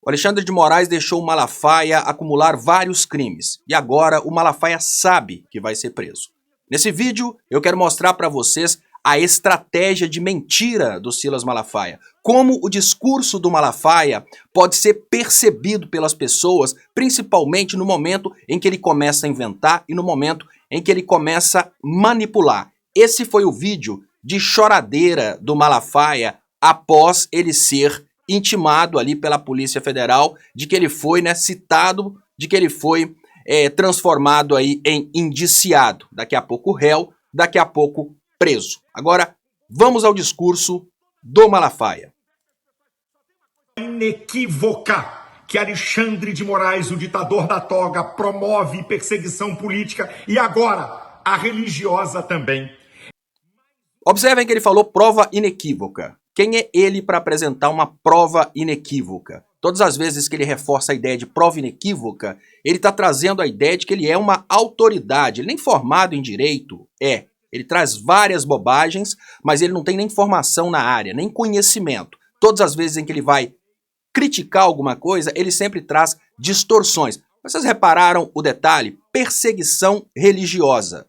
O Alexandre de Moraes deixou o Malafaia acumular vários crimes e agora o Malafaia sabe que vai ser preso. Nesse vídeo eu quero mostrar para vocês a estratégia de mentira do Silas Malafaia, como o discurso do Malafaia pode ser percebido pelas pessoas, principalmente no momento em que ele começa a inventar e no momento em que ele começa a manipular. Esse foi o vídeo de choradeira do Malafaia após ele ser intimado ali pela Polícia Federal de que ele foi, citado, de que ele foi transformado aí em indiciado. Daqui a pouco réu, daqui a pouco preso. Agora, vamos ao discurso do Malafaia. Inequívoca que Alexandre de Moraes, o ditador da toga, promove perseguição política e agora a religiosa também. Observem que ele falou prova inequívoca. Quem é ele para apresentar uma prova inequívoca? Todas as vezes que ele reforça a ideia de prova inequívoca, ele está trazendo a ideia de que ele é uma autoridade. Ele nem formado em direito é. Ele traz várias bobagens, mas ele não tem nem formação na área, nem conhecimento. Todas as vezes em que ele vai criticar alguma coisa, ele sempre traz distorções. Vocês repararam o detalhe? Perseguição religiosa.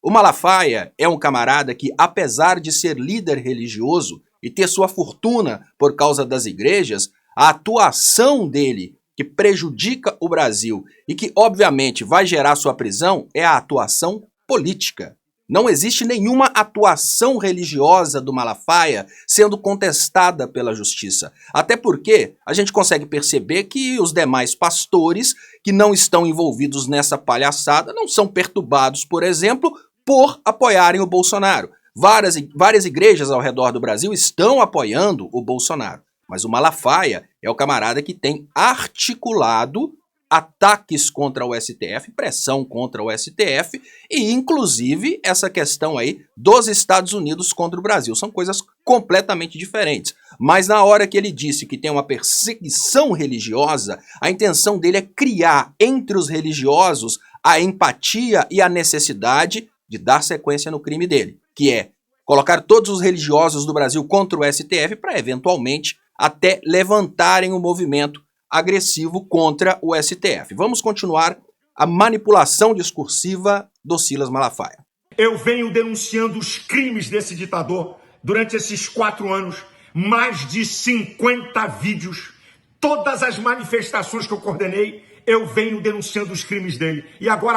O Malafaia é um camarada que, apesar de ser líder religioso e ter sua fortuna por causa das igrejas, a atuação dele que prejudica o Brasil e que obviamente vai gerar sua prisão é a atuação política. Não existe nenhuma atuação religiosa do Malafaia sendo contestada pela justiça. Até porque a gente consegue perceber que os demais pastores que não estão envolvidos nessa palhaçada não são perturbados, por exemplo, por apoiarem o Bolsonaro. Várias igrejas ao redor do Brasil estão apoiando o Bolsonaro. Mas o Malafaia é o camarada que tem articulado ataques contra o STF, pressão contra o STF e, inclusive, essa questão aí dos Estados Unidos contra o Brasil. São coisas completamente diferentes. Mas na hora que ele disse que tem uma perseguição religiosa, a intenção dele é criar entre os religiosos a empatia e a necessidade de dar sequência no crime dele, que é colocar todos os religiosos do Brasil contra o STF para, eventualmente, até levantarem um movimento agressivo contra o STF. Vamos continuar a manipulação discursiva do Silas Malafaia. Eu venho denunciando os crimes desse ditador durante esses 4 anos, mais de 50 vídeos, todas as manifestações que eu coordenei, eu venho denunciando os crimes dele. E agora...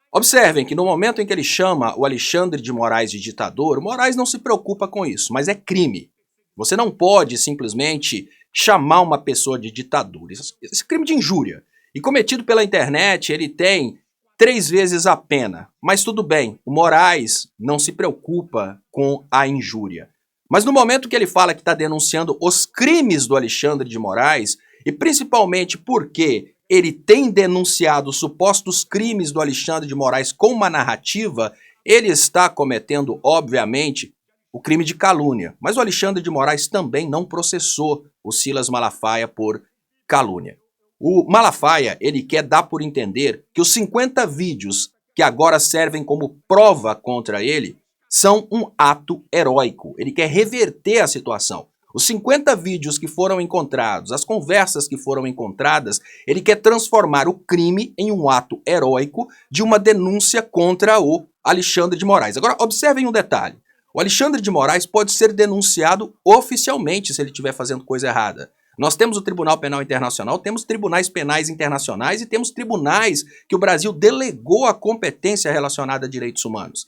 Observem que no momento em que ele chama o Alexandre de Moraes de ditador, o Moraes não se preocupa com isso, mas é crime. Você não pode simplesmente chamar uma pessoa de ditadura. Esse crime de injúria. E cometido pela internet, ele tem 3 vezes a pena. Mas tudo bem, o Moraes não se preocupa com a injúria. Mas no momento que ele fala que está denunciando os crimes do Alexandre de Moraes, e principalmente porque ele tem denunciado os supostos crimes do Alexandre de Moraes com uma narrativa, ele está cometendo, obviamente, o crime de calúnia. Mas o Alexandre de Moraes também não processou o Silas Malafaia por calúnia. O Malafaia, ele quer dar por entender que os 50 vídeos que agora servem como prova contra ele são um ato heróico. Ele quer reverter a situação. Os 50 vídeos que foram encontrados, as conversas que foram encontradas, ele quer transformar o crime em um ato heróico de uma denúncia contra o Alexandre de Moraes. Agora, observem um detalhe. O Alexandre de Moraes pode ser denunciado oficialmente se ele estiver fazendo coisa errada. Nós temos o Tribunal Penal Internacional, temos tribunais penais internacionais e temos tribunais que o Brasil delegou a competência relacionada a direitos humanos.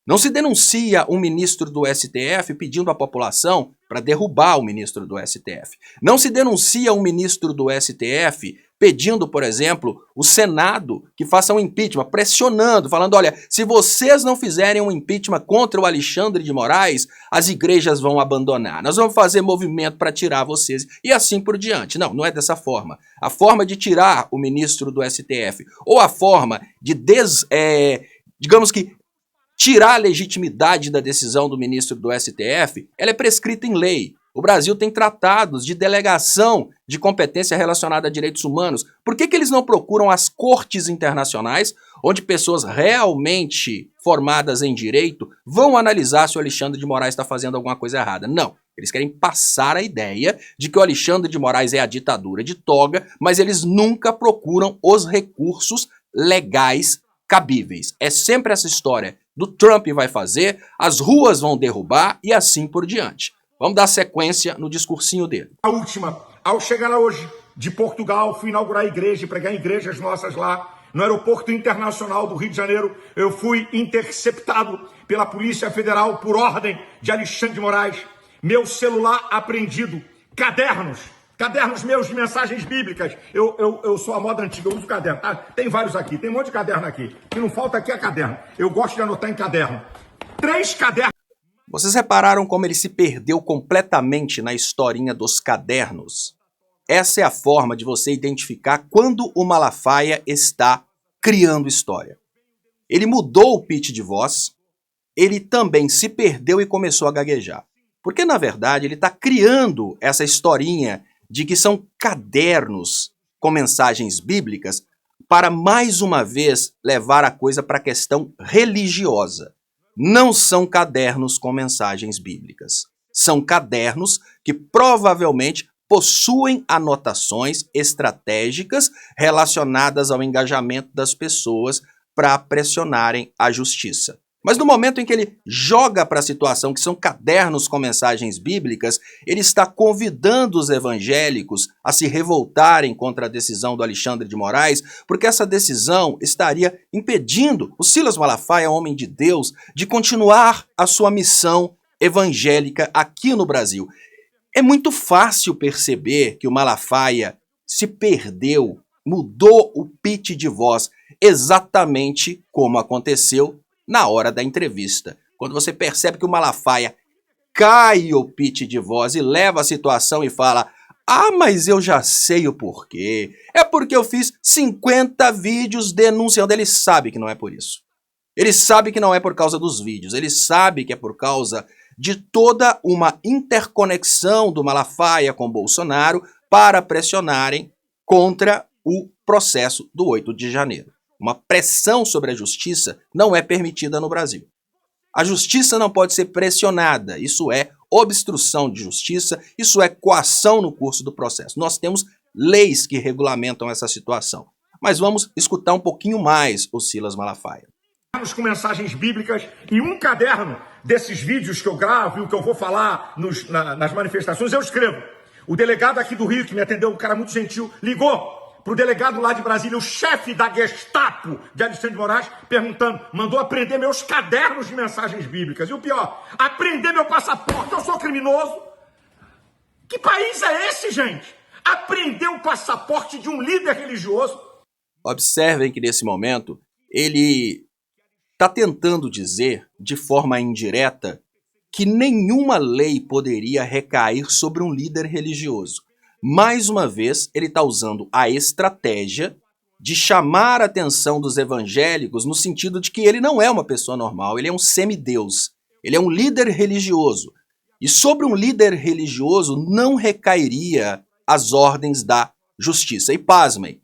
Não se denuncia um ministro do STF pedindo à população para derrubar o ministro do STF. Não se denuncia um ministro do STF pedindo, por exemplo, o Senado que faça um impeachment, pressionando, falando, olha, se vocês não fizerem um impeachment contra o Alexandre de Moraes, as igrejas vão abandonar. Nós vamos fazer movimento para tirar vocês e assim por diante. Não, não é dessa forma. A forma de tirar o ministro do STF ou a forma de, digamos que, tirar a legitimidade da decisão do ministro do STF, ela é prescrita em lei. O Brasil tem tratados de delegação de competência relacionada a direitos humanos. Por que eles não procuram as cortes internacionais, onde pessoas realmente formadas em direito vão analisar se o Alexandre de Moraes está fazendo alguma coisa errada? Não. Eles querem passar a ideia de que o Alexandre de Moraes é a ditadura de toga, mas eles nunca procuram os recursos legais cabíveis. É sempre essa história do Trump vai fazer, as ruas vão derrubar e assim por diante. Vamos dar sequência no discursinho dele. A última, ao chegar hoje de Portugal, fui inaugurar a igreja e pregar em igrejas nossas lá. No aeroporto internacional do Rio de Janeiro, eu fui interceptado pela Polícia Federal por ordem de Alexandre de Moraes. Meu celular apreendido, cadernos meus de mensagens bíblicas. Eu sou a moda antiga, eu uso caderno. Ah, tem vários aqui, tem um monte de caderno aqui. O que não falta aqui é caderno. Eu gosto de anotar em caderno. 3 cadernos. Vocês repararam como ele se perdeu completamente na historinha dos cadernos? Essa é a forma de você identificar quando o Malafaia está criando história. Ele mudou o pitch de voz, ele também se perdeu e começou a gaguejar. Porque, na verdade, ele está criando essa historinha de que são cadernos com mensagens bíblicas para, mais uma vez, levar a coisa para a questão religiosa. Não são cadernos com mensagens bíblicas. São cadernos que provavelmente possuem anotações estratégicas relacionadas ao engajamento das pessoas para pressionarem a justiça. Mas no momento em que ele joga para a situação que são cadernos com mensagens bíblicas, ele está convidando os evangélicos a se revoltarem contra a decisão do Alexandre de Moraes, porque essa decisão estaria impedindo o Silas Malafaia, homem de Deus, de continuar a sua missão evangélica aqui no Brasil. É muito fácil perceber que o Malafaia se perdeu, mudou o pitch de voz, exatamente como aconteceu na hora da entrevista. Quando você percebe que o Malafaia cai o pitch de voz e leva a situação e fala: ah, mas eu já sei o porquê. É porque eu fiz 50 vídeos denunciando. Ele sabe que não é por isso. Ele sabe que não é por causa dos vídeos. Ele sabe que é por causa de toda uma interconexão do Malafaia com Bolsonaro para pressionarem contra o processo do 8 de janeiro. Uma pressão sobre a justiça não é permitida no Brasil. A justiça não pode ser pressionada. Isso é obstrução de justiça, isso é coação no curso do processo. Nós temos leis que regulamentam essa situação. Mas vamos escutar um pouquinho mais o Silas Malafaia. Com mensagens bíblicas e um caderno desses vídeos que eu gravo e o que eu vou falar nas manifestações, eu escrevo. O delegado aqui do Rio, que me atendeu, um cara muito gentil, ligou para o delegado lá de Brasília, o chefe da Gestapo de Alexandre de Moraes, perguntando, mandou apreender meus cadernos de mensagens bíblicas. E o pior, apreender meu passaporte, eu sou criminoso. Que país é esse, gente? Apreender o passaporte de um líder religioso. Observem que nesse momento, ele está tentando dizer, de forma indireta, que nenhuma lei poderia recair sobre um líder religioso. Mais uma vez, ele está usando a estratégia de chamar a atenção dos evangélicos no sentido de que ele não é uma pessoa normal, ele é um semideus, ele é um líder religioso. E sobre um líder religioso não recairia as ordens da justiça. E pasmem,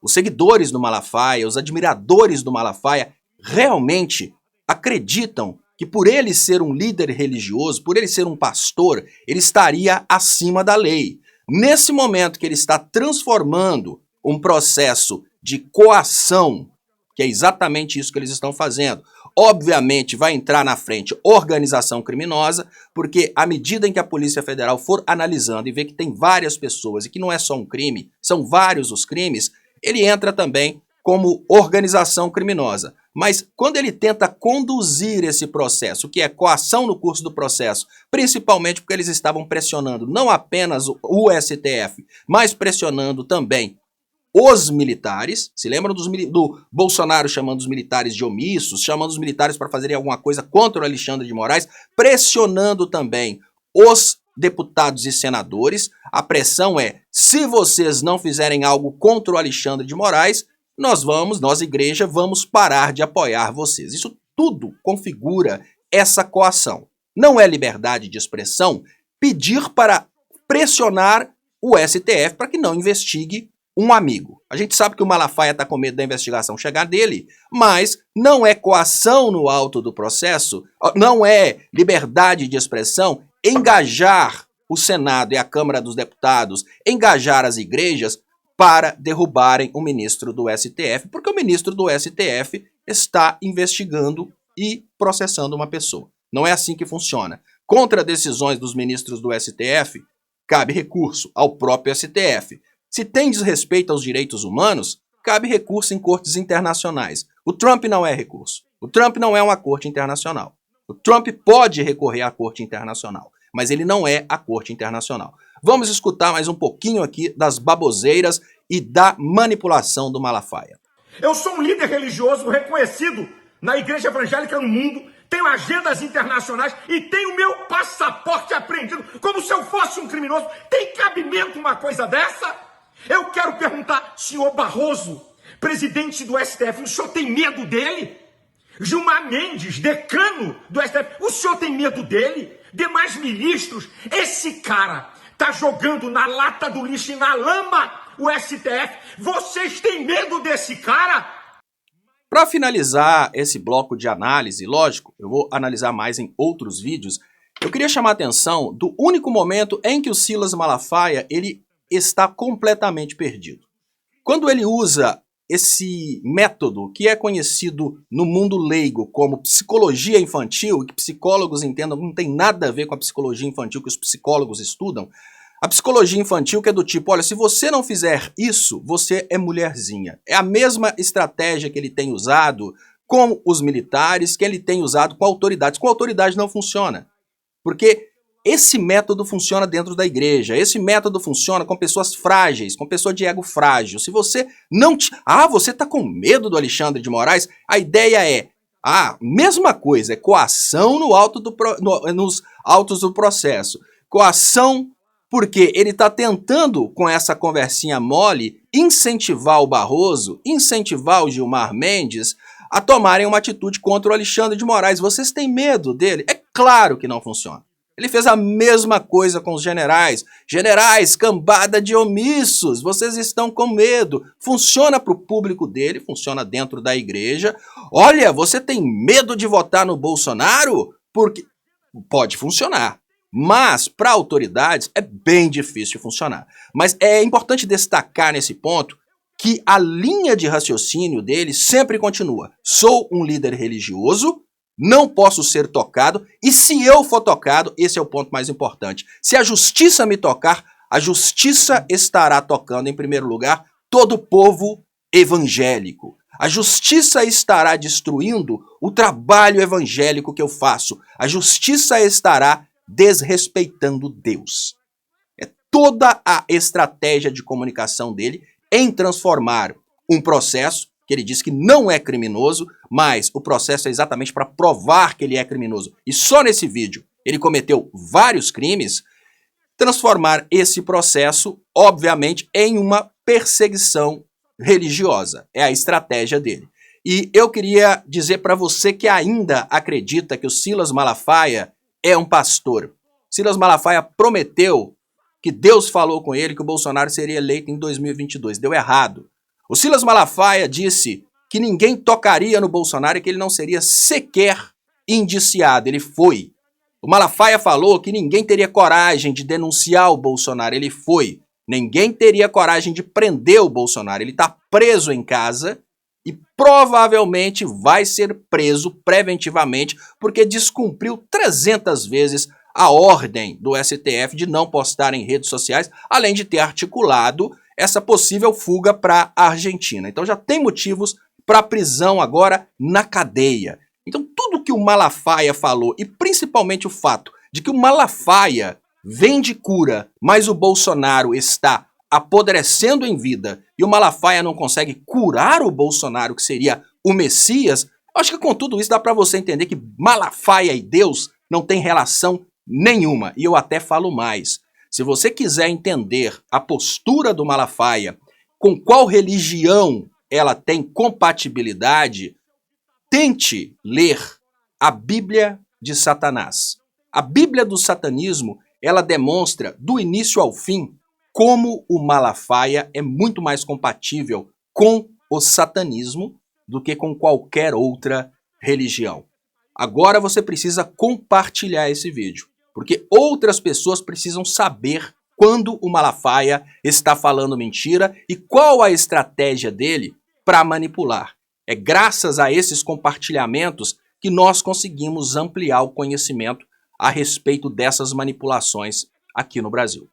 os seguidores do Malafaia, os admiradores do Malafaia, realmente acreditam que por ele ser um líder religioso, por ele ser um pastor, ele estaria acima da lei. Nesse momento que ele está transformando um processo de coação, que é exatamente isso que eles estão fazendo, obviamente vai entrar na frente organização criminosa, porque à medida em que a Polícia Federal for analisando e ver que tem várias pessoas e que não é só um crime, são vários os crimes, ele entra também como organização criminosa. Mas quando ele tenta conduzir esse processo, que é coação no curso do processo, principalmente porque eles estavam pressionando não apenas o STF, mas pressionando também os militares, se lembram do Bolsonaro chamando os militares de omissos, chamando os militares para fazerem alguma coisa contra o Alexandre de Moraes, pressionando também os deputados e senadores. A pressão é, se vocês não fizerem algo contra o Alexandre de Moraes, nós igreja, vamos parar de apoiar vocês. Isso tudo configura essa coação. Não é liberdade de expressão pedir para pressionar o STF para que não investigue um amigo. A gente sabe que o Malafaia está com medo da investigação chegar dele, mas não é coação no auto do processo, não é liberdade de expressão engajar o Senado e a Câmara dos Deputados, engajar as igrejas para derrubarem o ministro do STF, porque o ministro do STF está investigando e processando uma pessoa. Não é assim que funciona. Contra decisões dos ministros do STF, cabe recurso ao próprio STF. Se tem desrespeito aos direitos humanos, cabe recurso em cortes internacionais. O Trump não é recurso. O Trump não é uma corte internacional. O Trump pode recorrer à corte internacional, mas ele não é a corte internacional. Vamos escutar mais um pouquinho aqui das baboseiras e da manipulação do Malafaia. Eu sou um líder religioso reconhecido na igreja evangélica no mundo, tenho agendas internacionais e tenho meu passaporte apreendido como se eu fosse um criminoso. Tem cabimento uma coisa dessa? Eu quero perguntar, senhor Barroso, presidente do STF, o senhor tem medo dele? Gilmar Mendes, decano do STF, o senhor tem medo dele? Demais ministros, esse cara tá jogando na lata do lixo e na lama o STF. Vocês têm medo desse cara? Para finalizar esse bloco de análise, lógico, eu vou analisar mais em outros vídeos, eu queria chamar a atenção do único momento em que o Silas Malafaia ele está completamente perdido. Quando ele usa esse método que é conhecido no mundo leigo como psicologia infantil, que psicólogos entendam não tem nada a ver com a psicologia infantil que os psicólogos estudam, a psicologia infantil que é do tipo, olha, se você não fizer isso, você é mulherzinha. É a mesma estratégia que ele tem usado com os militares, que ele tem usado com autoridades. Com autoridade não funciona, porque esse método funciona dentro da igreja, esse método funciona com pessoas frágeis, com pessoa de ego frágil. Se você não... você tá com medo do Alexandre de Moraes? A ideia é, mesma coisa, é coação nos autos do processo. Coação porque ele está tentando, com essa conversinha mole, incentivar o Barroso, incentivar o Gilmar Mendes a tomarem uma atitude contra o Alexandre de Moraes. Vocês têm medo dele? É claro que não funciona. Ele fez a mesma coisa com os generais. Generais, cambada de omissos, vocês estão com medo. Funciona para o público dele, funciona dentro da igreja. Olha, você tem medo de votar no Bolsonaro? Porque pode funcionar. Mas, para autoridades, é bem difícil de funcionar. Mas é importante destacar nesse ponto que a linha de raciocínio dele sempre continua. Sou um líder religioso, não posso ser tocado, e se eu for tocado, esse é o ponto mais importante. Se a justiça me tocar, a justiça estará tocando, em primeiro lugar, todo o povo evangélico. A justiça estará destruindo o trabalho evangélico que eu faço. A justiça estará desrespeitando Deus. É toda a estratégia de comunicação dele em transformar um processo, que ele diz que não é criminoso, mas o processo é exatamente para provar que ele é criminoso. E só nesse vídeo ele cometeu vários crimes, transformar esse processo, obviamente, em uma perseguição religiosa. É a estratégia dele. E eu queria dizer para você que ainda acredita que o Silas Malafaia é um pastor. Silas Malafaia prometeu que Deus falou com ele que o Bolsonaro seria eleito em 2022. Deu errado. O Silas Malafaia disse que ninguém tocaria no Bolsonaro e que ele não seria sequer indiciado. Ele foi. O Malafaia falou que ninguém teria coragem de denunciar o Bolsonaro. Ele foi. Ninguém teria coragem de prender o Bolsonaro. Ele está preso em casa e provavelmente vai ser preso preventivamente porque descumpriu 300 vezes a ordem do STF de não postar em redes sociais, além de ter articulado essa possível fuga para a Argentina. Então já tem motivos para prisão agora na cadeia. Então tudo que o Malafaia falou, e principalmente o fato de que o Malafaia vende cura, mas o Bolsonaro está apodrecendo em vida e o Malafaia não consegue curar o Bolsonaro, que seria o Messias, acho que com tudo isso dá para você entender que Malafaia e Deus não tem relação nenhuma. E eu até falo mais. Se você quiser entender a postura do Malafaia, com qual religião ela tem compatibilidade, tente ler a Bíblia de Satanás. A Bíblia do satanismo, ela demonstra do início ao fim como o Malafaia é muito mais compatível com o satanismo do que com qualquer outra religião. Agora você precisa compartilhar esse vídeo. Porque outras pessoas precisam saber quando o Malafaia está falando mentira e qual a estratégia dele para manipular. É graças a esses compartilhamentos que nós conseguimos ampliar o conhecimento a respeito dessas manipulações aqui no Brasil.